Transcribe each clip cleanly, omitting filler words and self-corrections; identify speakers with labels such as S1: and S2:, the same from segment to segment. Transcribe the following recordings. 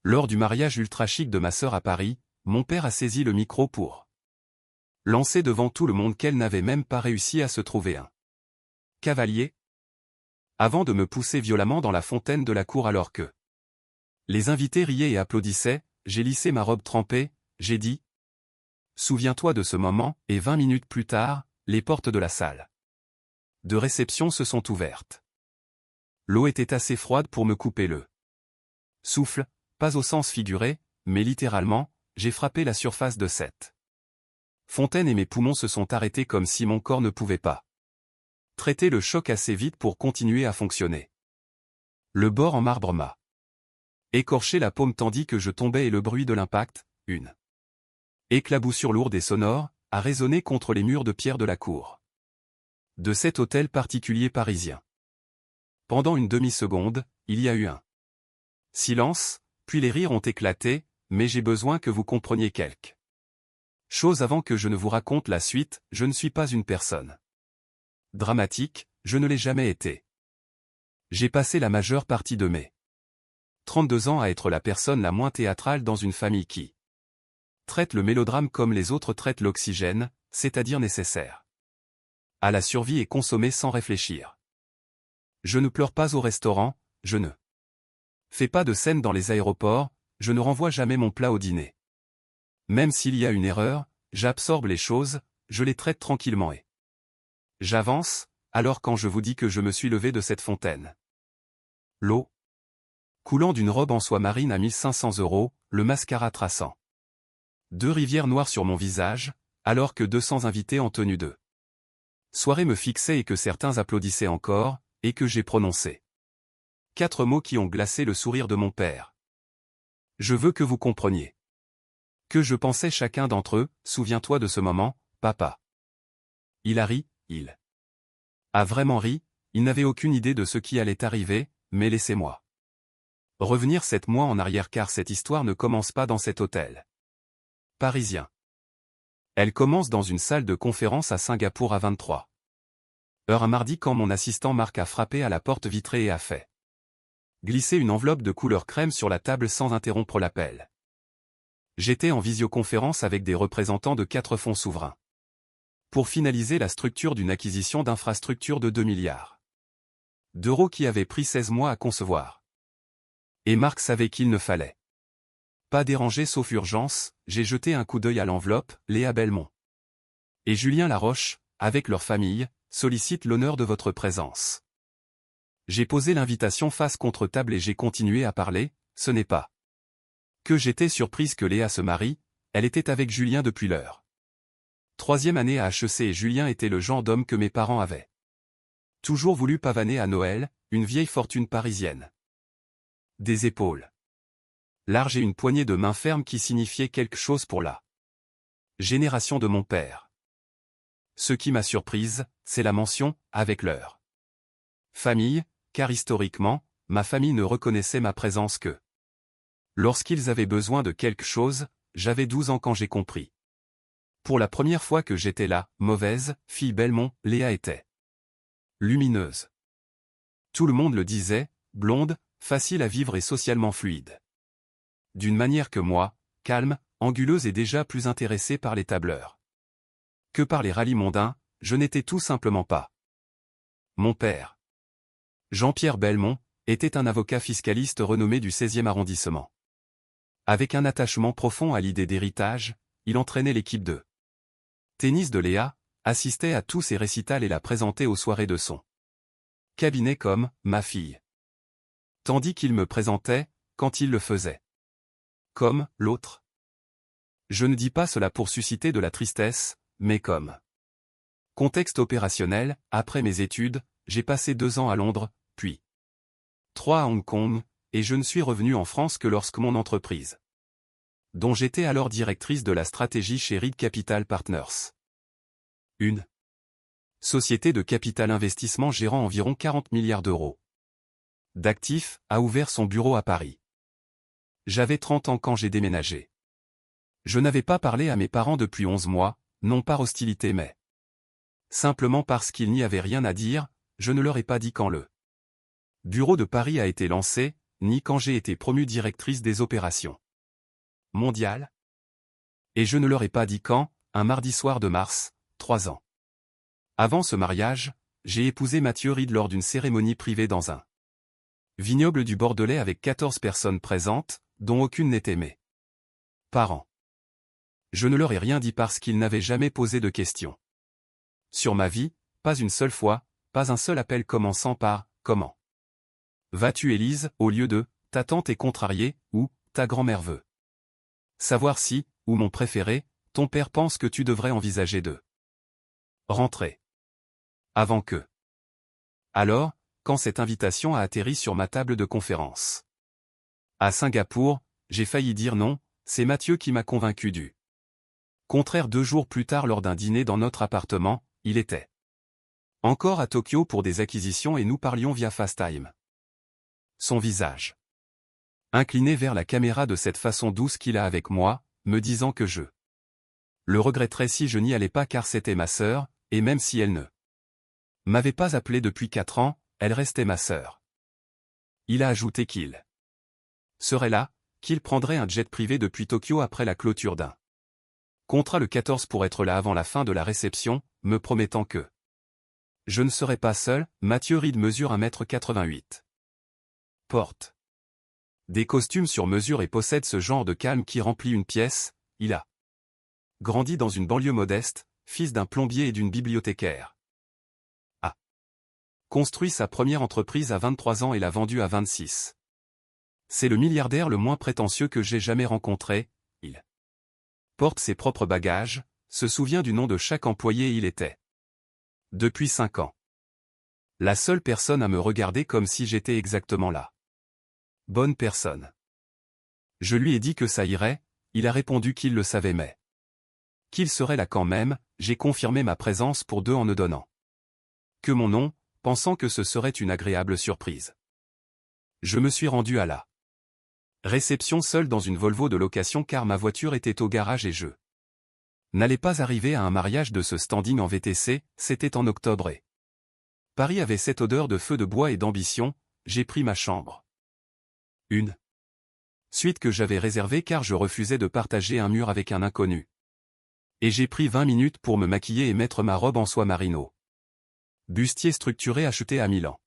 S1: Lors du mariage ultra chic de ma sœur à Paris, mon père a saisi le micro pour lancer devant tout le monde qu'elle n'avait même pas réussi à se trouver un cavalier, avant de me pousser violemment dans la fontaine de la cour alors que les invités riaient et applaudissaient. J'ai lissé ma robe trempée, j'ai dit « Souviens-toi de ce moment » et 20 minutes plus tard, les portes de la salle de réception se sont ouvertes. L'eau était assez froide pour me couper le souffle, pas au sens figuré, mais littéralement, j'ai frappé la surface de cette fontaine et mes poumons se sont arrêtés comme si mon corps ne pouvait pas traiter le choc assez vite pour continuer à fonctionner. Le bord en marbre m'a écorché la paume tandis que je tombais et le bruit de l'impact, une éclaboussure lourde et sonore, a résonné contre les murs de pierre de la cour de cet hôtel particulier parisien. Pendant une demi-seconde, il y a eu un silence, puis les rires ont éclaté, mais j'ai besoin que vous compreniez quelque chose avant que je ne vous raconte la suite. Je ne suis pas une personne dramatique, je ne l'ai jamais été. J'ai passé la majeure partie de mes 32 ans à être la personne la moins théâtrale dans une famille qui traite le mélodrame comme les autres traitent l'oxygène, c'est-à-dire nécessaire à la survie et consommé sans réfléchir. Je ne pleure pas au restaurant, je ne fais pas de scène dans les aéroports, je ne renvoie jamais mon plat au dîner. Même s'il y a une erreur, j'absorbe les choses, je les traite tranquillement et j'avance. Alors quand je vous dis que je me suis levé de cette fontaine, l'eau coulant d'une robe en soie marine à 1500 €, le mascara traçant 2 rivières noires sur mon visage, alors que 200 invités en tenue de soirée me fixaient et que certains applaudissaient encore, et que j'ai prononcé 4 mots qui ont glacé le sourire de mon père. Je veux que vous compreniez que je pensais chacun d'entre eux. Souviens-toi de ce moment, papa. Il a ri, il a vraiment ri, il n'avait aucune idée de ce qui allait arriver, mais laissez-moi revenir 7 mois en arrière car cette histoire ne commence pas dans cet hôtel parisien. Elle commence dans une salle de conférence à Singapour à 23h un mardi quand mon assistant Marc a frappé à la porte vitrée et a fait glisser une enveloppe de couleur crème sur la table sans interrompre l'appel. J'étais en visioconférence avec des représentants de 4 fonds souverains pour finaliser la structure d'une acquisition d'infrastructures de 2 milliards d'euros qui avait pris 16 mois à concevoir. Et Marc savait qu'il ne fallait pas déranger sauf urgence. J'ai jeté un coup d'œil à l'enveloppe. Léa Belmont et Julien Laroche, avec leur famille, sollicitent l'honneur de votre présence. J'ai posé l'invitation face contre table et j'ai continué à parler. Ce n'est pas que j'étais surprise que Léa se marie, elle était avec Julien depuis leur 3e année à HEC et Julien était le genre d'homme que mes parents avaient toujours voulu pavaner à Noël, une vieille fortune parisienne. Des épaules larges et une poignée de main ferme qui signifiait quelque chose pour la génération de mon père. Ce qui m'a surprise, c'est la mention « avec leur famille », car historiquement, ma famille ne reconnaissait ma présence que lorsqu'ils avaient besoin de quelque chose. J'avais 12 ans quand j'ai compris pour la première fois que j'étais la « mauvaise » fille Belmont. Léa était lumineuse. Tout le monde le disait, blonde, facile à vivre et socialement fluide. D'une manière que moi, calme, anguleuse et déjà plus intéressée par les tableurs que par les rallyes mondains, je n'étais tout simplement pas. Mon père, Jean-Pierre Belmont, était un avocat fiscaliste renommé du 16e arrondissement. Avec un attachement profond à l'idée d'héritage, il entraînait l'équipe de tennis de Léa, assistait à tous ses récitals et la présentait aux soirées de son cabinet comme « ma fille ». Tandis qu'il me présentait, quand il le faisait comme « l'autre ». Je ne dis pas cela pour susciter de la tristesse, mais comme contexte opérationnel. Après mes études, j'ai passé 2 ans à Londres, puis 3 à Hong Kong, et je ne suis revenu en France que lorsque mon entreprise, dont j'étais alors directrice de la stratégie chez Reed Capital Partners, une société de capital investissement gérant environ 40 milliards d'euros d'actifs, a ouvert son bureau à Paris. J'avais 30 ans quand j'ai déménagé. Je n'avais pas parlé à mes parents depuis 11 mois, non par hostilité mais simplement parce qu'il n'y avait rien à dire. Je ne leur ai pas dit quand le bureau de Paris a été lancé, ni quand j'ai été promue directrice des opérations mondiales. Et je ne leur ai pas dit quand, un mardi soir de mars, 3 ans. Avant ce mariage, j'ai épousé Mathieu Reed lors d'une cérémonie privée dans un vignoble du Bordelais avec 14 personnes présentes, dont aucune n'était mes parents. Je ne leur ai rien dit parce qu'ils n'avaient jamais posé de questions. Sur ma vie, pas une seule fois, pas un seul appel commençant par « Comment vas-tu Élise ?» au lieu de « Ta tante est contrariée » ou « Ta grand-mère veut savoir si » ou mon préféré, « Ton père pense que tu devrais envisager de rentrer avant que ». Alors, quand cette invitation a atterri sur ma table de conférence à Singapour, j'ai failli dire non, c'est Mathieu qui m'a convaincu du contraire. 2 jours plus tard lors d'un dîner dans notre appartement, il était encore à Tokyo pour des acquisitions et nous parlions via FaceTime. Son visage incliné vers la caméra de cette façon douce qu'il a avec moi, me disant que je le regretterais si je n'y allais pas car c'était ma sœur, et même si elle ne m'avait pas appelé depuis 4 ans, elle restait ma sœur. Il a ajouté qu'il serait là, qu'il prendrait un jet privé depuis Tokyo après la clôture d'un contrat le 14 pour être là avant la fin de la réception, me promettant que je ne serais pas seul. Mathieu Reed mesure 1,88 m. Porte des costumes sur mesure et possède ce genre de calme qui remplit une pièce. Il a grandi dans une banlieue modeste, fils d'un plombier et d'une bibliothécaire. A construit sa première entreprise à 23 ans et l'a vendue à 26. C'est le milliardaire le moins prétentieux que j'ai jamais rencontré. Il porte ses propres bagages, se souvient du nom de chaque employé et il était, depuis 5 ans, la seule personne à me regarder comme si j'étais exactement la bonne personne. Je lui ai dit que ça irait, il a répondu qu'il le savait mais qu'il serait là quand même. J'ai confirmé ma présence pour 2 en ne donnant que mon nom, pensant que ce serait une agréable surprise. Je me suis rendu à la réception seul dans une Volvo de location car ma voiture était au garage et je n'allais pas arriver à un mariage de ce standing en VTC. C'était en octobre et Paris avait cette odeur de feu de bois et d'ambition. J'ai pris ma chambre. Une suite que j'avais réservée car je refusais de partager un mur avec un inconnu. Et j'ai pris 20 minutes pour me maquiller et mettre ma robe en soie marino. Bustier structuré acheté à Milan.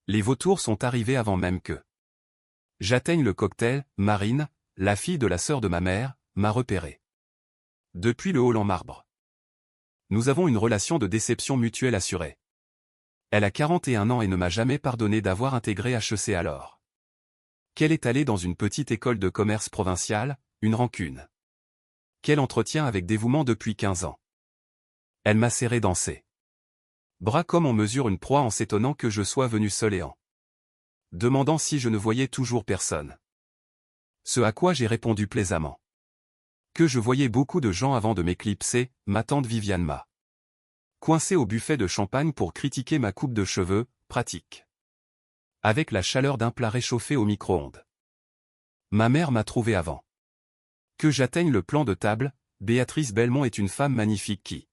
S1: Les vautours sont arrivés avant même que j'atteigne le cocktail. Marine, la fille de la sœur de ma mère, m'a repéré depuis le hall en marbre. Nous avons une relation de déception mutuelle assurée. Elle a 41 ans et ne m'a jamais pardonné d'avoir intégré HEC alors qu'elle est allée dans une petite école de commerce provinciale, une rancune qu'elle entretient avec dévouement depuis 15 ans. Elle m'a serré dans ses bras comme on mesure une proie en s'étonnant que je sois venu seul et en demandant si je ne voyais toujours personne. Ce à quoi j'ai répondu plaisamment que je voyais beaucoup de gens avant de m'éclipser. Ma tante Viviane m'a coincé au buffet de champagne pour critiquer ma coupe de cheveux, pratique, avec la chaleur d'un plat réchauffé au micro-ondes. Ma mère m'a trouvé avant que j'atteigne le plan de table. Béatrice Belmont est une femme magnifique qui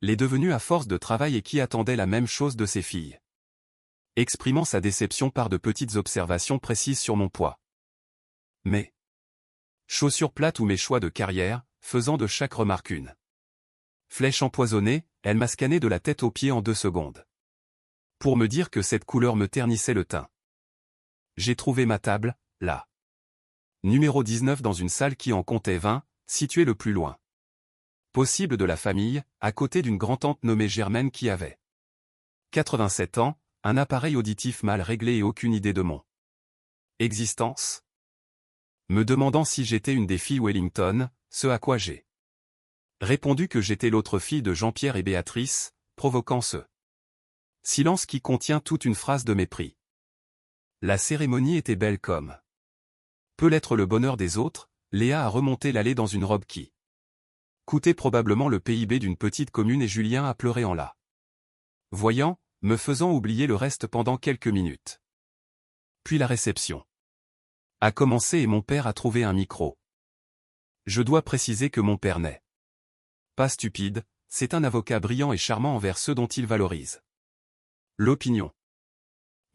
S1: l'est devenue à force de travail et qui attendait la même chose de ses filles. Exprimant sa déception par de petites observations précises sur mon poids. Mes chaussures plates ou mes choix de carrière, faisant de chaque remarque une flèche empoisonnée, elle m'a scanné de la tête aux pieds en 2 secondes. Pour me dire que cette couleur me ternissait le teint. J'ai trouvé ma table, là. Numéro 19 dans une salle qui en comptait 20, située le plus loin possible de la famille, à côté d'une grand-tante nommée Germaine qui avait 87 ans, un appareil auditif mal réglé et aucune idée de mon existence. Me demandant si j'étais une des filles Wellington, ce à quoi j'ai répondu que j'étais l'autre fille de Jean-Pierre et Béatrice, provoquant ce silence qui contient toute une phrase de mépris. La cérémonie était belle comme peut l'être le bonheur des autres. Léa a remonté l'allée dans une robe qui coûtait probablement le PIB d'une petite commune et Julien a pleuré en la voyant, me faisant oublier le reste pendant quelques minutes. Puis la réception a commencé et mon père a trouvé un micro. Je dois préciser que mon père n'est pas stupide, c'est un avocat brillant et charmant envers ceux dont il valorise l'opinion.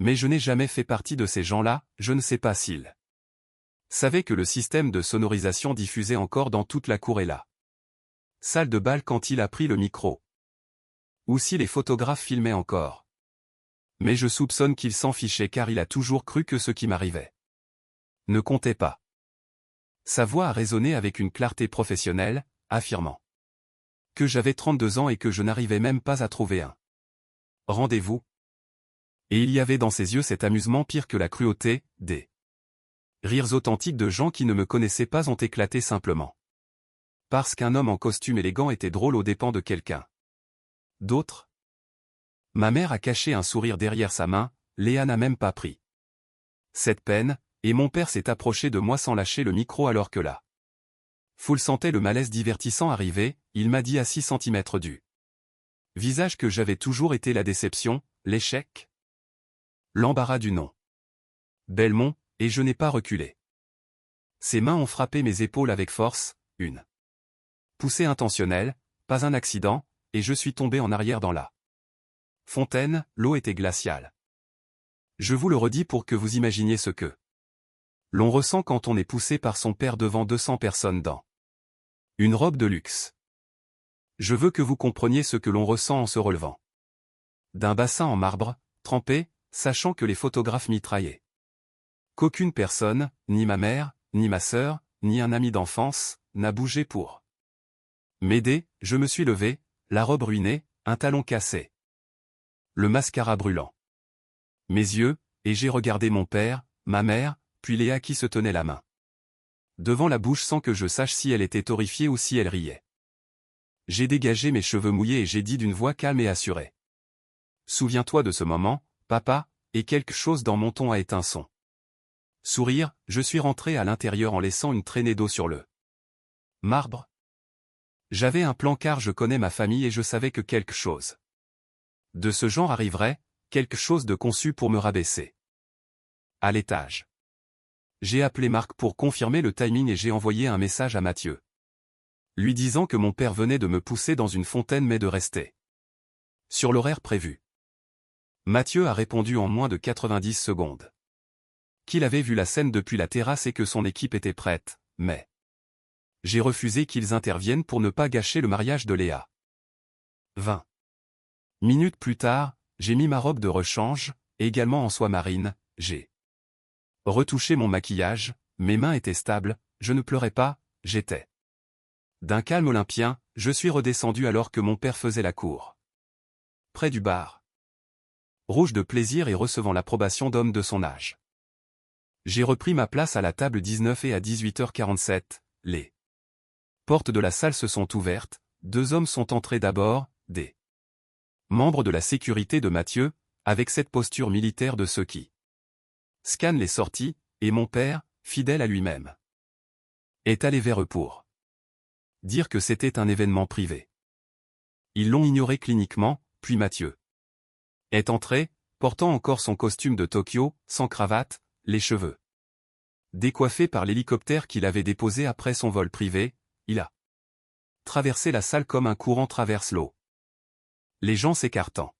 S1: Mais je n'ai jamais fait partie de ces gens-là, je ne sais pas s'ils savaient que le système de sonorisation diffusait encore dans toute la cour et la salle de bal quand il a pris le micro. Ou si les photographes filmaient encore. Mais je soupçonne qu'il s'en fichait car il a toujours cru que ce qui m'arrivait ne comptait pas. Sa voix a résonné avec une clarté professionnelle, affirmant que j'avais 32 ans et que je n'arrivais même pas à trouver un rendez-vous. Et il y avait dans ses yeux cet amusement pire que la cruauté, des rires authentiques de gens qui ne me connaissaient pas ont éclaté simplement parce qu'un homme en costume élégant était drôle aux dépens de quelqu'un d'autre. Ma mère a caché un sourire derrière sa main, Léa n'a même pas pris cette peine, et mon père s'est approché de moi sans lâcher le micro alors que la foule sentait le malaise divertissant arriver, il m'a dit à 6 centimètres du visage que j'avais toujours été la déception, l'échec, l'embarras du non. Belmont, et je n'ai pas reculé. Ses mains ont frappé mes épaules avec force, une poussée intentionnelle, pas un accident, et je suis tombé en arrière dans la fontaine, l'eau était glaciale. Je vous le redis pour que vous imaginiez ce que l'on ressent quand on est poussé par son père devant 200 personnes dans une robe de luxe. Je veux que vous compreniez ce que l'on ressent en se relevant d'un bassin en marbre, trempé, sachant que les photographes mitraillaient. Qu'aucune personne, ni ma mère, ni ma sœur, ni un ami d'enfance, n'a bougé pour m'aider. Je me suis levé, la robe ruinée, un talon cassé, le mascara brûlant mes yeux, et j'ai regardé mon père, ma mère, puis Léa qui se tenait la main devant la bouche sans que je sache si elle était horrifiée ou si elle riait. J'ai dégagé mes cheveux mouillés et j'ai dit d'une voix calme et assurée. Souviens-toi de ce moment, papa, et quelque chose dans mon ton a éteint son sourire, je suis rentré à l'intérieur en laissant une traînée d'eau sur le marbre. J'avais un plan car je connais ma famille et je savais que quelque chose de ce genre arriverait, quelque chose de conçu pour me rabaisser. À l'étage. J'ai appelé Marc pour confirmer le timing et j'ai envoyé un message à Mathieu, lui disant que mon père venait de me pousser dans une fontaine mais de rester sur l'horaire prévu. Mathieu a répondu en moins de 90 secondes qu'il avait vu la scène depuis la terrasse et que son équipe était prête, mais j'ai refusé qu'ils interviennent pour ne pas gâcher le mariage de Léa. 20 minutes plus tard, j'ai mis ma robe de rechange, également en soie marine, j'ai retouché mon maquillage, mes mains étaient stables, je ne pleurais pas, j'étais d'un calme olympien, je suis redescendu alors que mon père faisait la cour. Près du bar. Rouge de plaisir et recevant l'approbation d'hommes de son âge. J'ai repris ma place à la table 19 et à 18h47, les portes de la salle se sont ouvertes, 2 hommes sont entrés d'abord, des membres de la sécurité de Mathieu, avec cette posture militaire de ceux qui scannent les sorties, et mon père, fidèle à lui-même, est allé vers eux pour dire que c'était un événement privé. Ils l'ont ignoré cliniquement, puis Mathieu est entré, portant encore son costume de Tokyo, sans cravate, les cheveux décoiffés par l'hélicoptère qu'il avait déposé après son vol privé, il a traversé la salle comme un courant traverse l'eau. Les gens s'écartant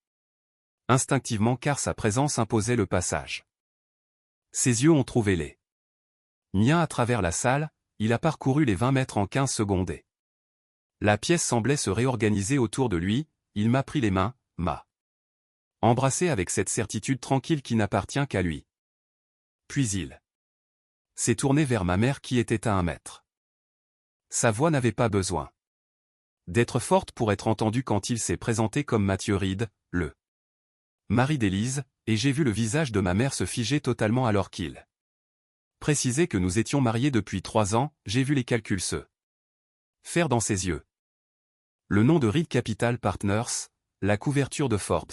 S1: instinctivement car sa présence imposait le passage. Ses yeux ont trouvé les miens à travers la salle, il a parcouru les 20 mètres en 15 secondes et la pièce semblait se réorganiser autour de lui, il m'a pris les mains, m'a embrassé avec cette certitude tranquille qui n'appartient qu'à lui. Puis il s'est tourné vers ma mère qui était à 1 mètre. Sa voix n'avait pas besoin d'être forte pour être entendue quand il s'est présenté comme Mathieu Reed, le mari d'Élise, et j'ai vu le visage de ma mère se figer totalement alors qu'il précisait que nous étions mariés depuis 3 ans, j'ai vu les calculs se faire dans ses yeux. Le nom de Reed Capital Partners, la couverture de Forbes.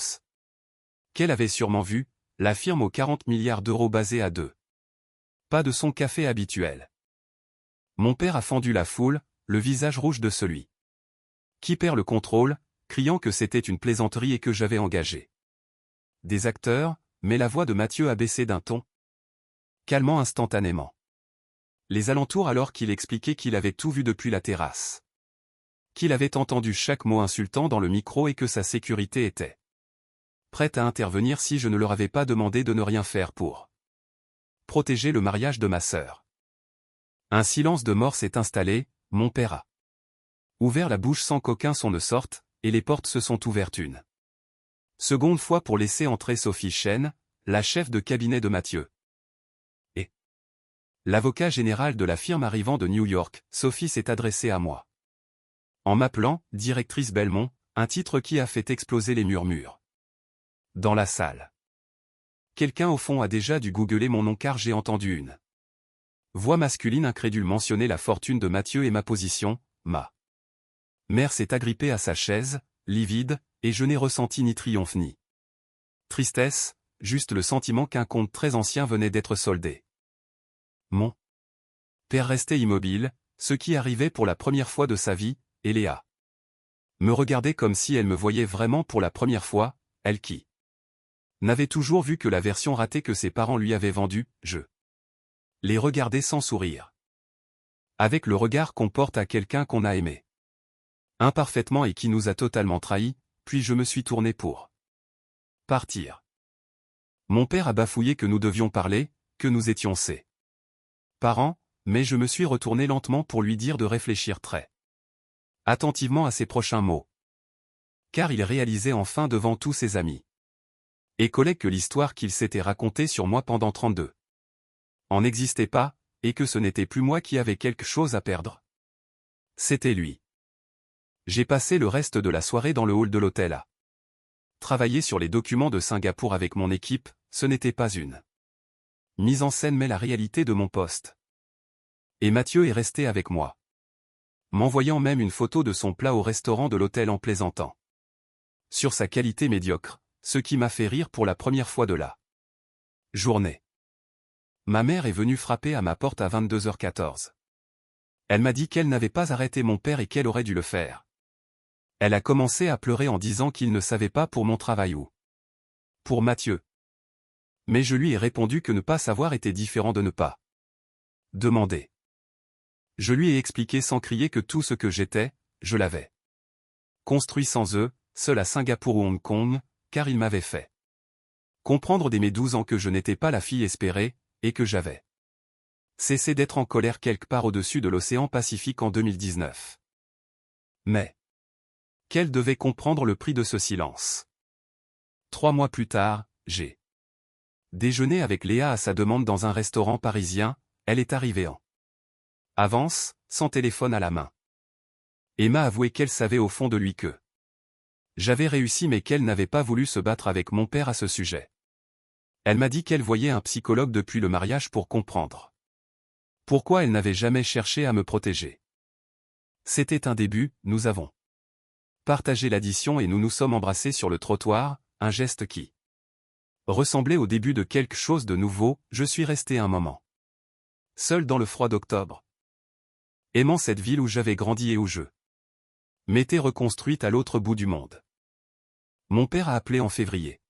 S1: Qu'elle avait sûrement vu, la firme aux 40 milliards d'euros basée à 2 pas de son café habituel. Mon père a fendu la foule, le visage rouge de celui qui perd le contrôle, criant que c'était une plaisanterie et que j'avais engagé des acteurs, mais la voix de Mathieu a baissé d'un ton, calmant instantanément les alentours alors qu'il expliquait qu'il avait tout vu depuis la terrasse, qu'il avait entendu chaque mot insultant dans le micro et que sa sécurité était prête à intervenir si je ne leur avais pas demandé de ne rien faire pour protéger le mariage de ma sœur. Un silence de mort s'est installé, mon père a ouvert la bouche sans qu'aucun son ne sorte, et les portes se sont ouvertes une seconde fois pour laisser entrer Sophie Chen, la chef de cabinet de Mathieu. Et l'avocat général de la firme arrivant de New York, Sophie s'est adressée à moi. En m'appelant « Directrice Belmont », un titre qui a fait exploser les murmures dans la salle. Quelqu'un au fond a déjà dû googler mon nom car j'ai entendu une voix masculine incrédule mentionner la fortune de Mathieu et ma position. Ma mère s'est agrippée à sa chaise, livide, et je n'ai ressenti ni triomphe ni tristesse, juste le sentiment qu'un compte très ancien venait d'être soldé. Mon père restait immobile, ce qui arrivait pour la première fois de sa vie, et Léa me regardait comme si elle me voyait vraiment pour la première fois, elle qui n'avait toujours vu que la version ratée que ses parents lui avaient vendue. Je les regardais sans sourire. Avec le regard qu'on porte à quelqu'un qu'on a aimé imparfaitement et qui nous a totalement trahis, puis je me suis tourné pour partir. Mon père a bafouillé que nous devions parler, que nous étions ses parents, mais je me suis retourné lentement pour lui dire de réfléchir très attentivement à ses prochains mots. Car il réalisait enfin devant tous ses amis et collègues que l'histoire qu'il s'était racontée sur moi pendant 32 ans n'existait pas, et que ce n'était plus moi qui avais quelque chose à perdre. C'était lui. J'ai passé le reste de la soirée dans le hall de l'hôtel à travailler sur les documents de Singapour avec mon équipe. Ce n'était pas une mise en scène mais la réalité de mon poste. Et Mathieu est resté avec moi, m'envoyant même une photo de son plat au restaurant de l'hôtel en plaisantant sur sa qualité médiocre, ce qui m'a fait rire pour la première fois de la journée. Ma mère est venue frapper à ma porte à 22h14. Elle m'a dit qu'elle n'avait pas arrêté mon père et qu'elle aurait dû le faire. Elle a commencé à pleurer en disant qu'il ne savait pas pour mon travail ou pour Mathieu. Mais je lui ai répondu que ne pas savoir était différent de ne pas demander. Je lui ai expliqué sans crier que tout ce que j'étais, je l'avais construit sans eux, seul à Singapour ou Hong Kong, car il m'avait fait comprendre dès mes 12 ans que je n'étais pas la fille espérée, et que j'avais cessé d'être en colère quelque part au-dessus de l'océan Pacifique en 2019. Mais qu'elle devait comprendre le prix de ce silence. 3 mois plus tard, j'ai déjeuné avec Léa à sa demande dans un restaurant parisien. Elle est arrivée en avance, sans téléphone à la main. Et m'a avoué qu'elle savait au fond de lui que j'avais réussi mais qu'elle n'avait pas voulu se battre avec mon père à ce sujet. Elle m'a dit qu'elle voyait un psychologue depuis le mariage pour comprendre pourquoi elle n'avait jamais cherché à me protéger. C'était un début, nous avons partagé l'addition et nous nous sommes embrassés sur le trottoir, un geste qui ressemblait au début de quelque chose de nouveau. Je suis resté un moment seul dans le froid d'octobre, aimant cette ville où j'avais grandi et où je m'étais reconstruite à l'autre bout du monde. Mon père a appelé en février,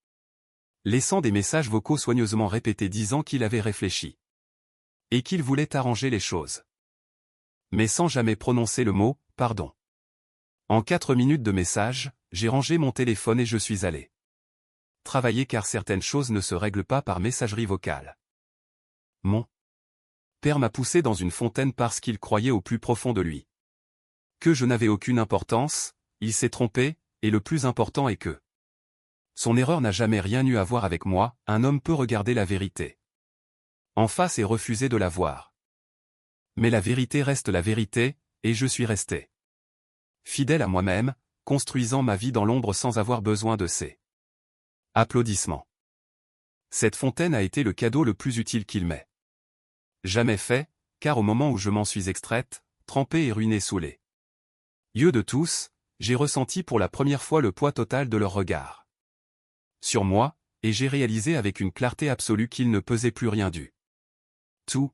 S1: laissant des messages vocaux soigneusement répétés disant qu'il avait réfléchi et qu'il voulait arranger les choses, mais sans jamais prononcer le mot « pardon ». En 4 minutes de message, j'ai rangé mon téléphone et je suis allé travailler car certaines choses ne se règlent pas par messagerie vocale. Mon père m'a poussé dans une fontaine parce qu'il croyait au plus profond de lui que je n'avais aucune importance. Il s'est trompé, et le plus important est que son erreur n'a jamais rien eu à voir avec moi. Un homme peut regarder la vérité en face et refuser de la voir. Mais la vérité reste la vérité, et je suis resté fidèle à moi-même, construisant ma vie dans l'ombre sans avoir besoin de ces applaudissements. Cette fontaine a été le cadeau le plus utile qu'il m'ait jamais fait, car au moment où je m'en suis extraite, trempée et ruinée sous les yeux de tous, j'ai ressenti pour la première fois le poids total de leur regard sur moi, et j'ai réalisé avec une clarté absolue qu'il ne pesait plus rien du tout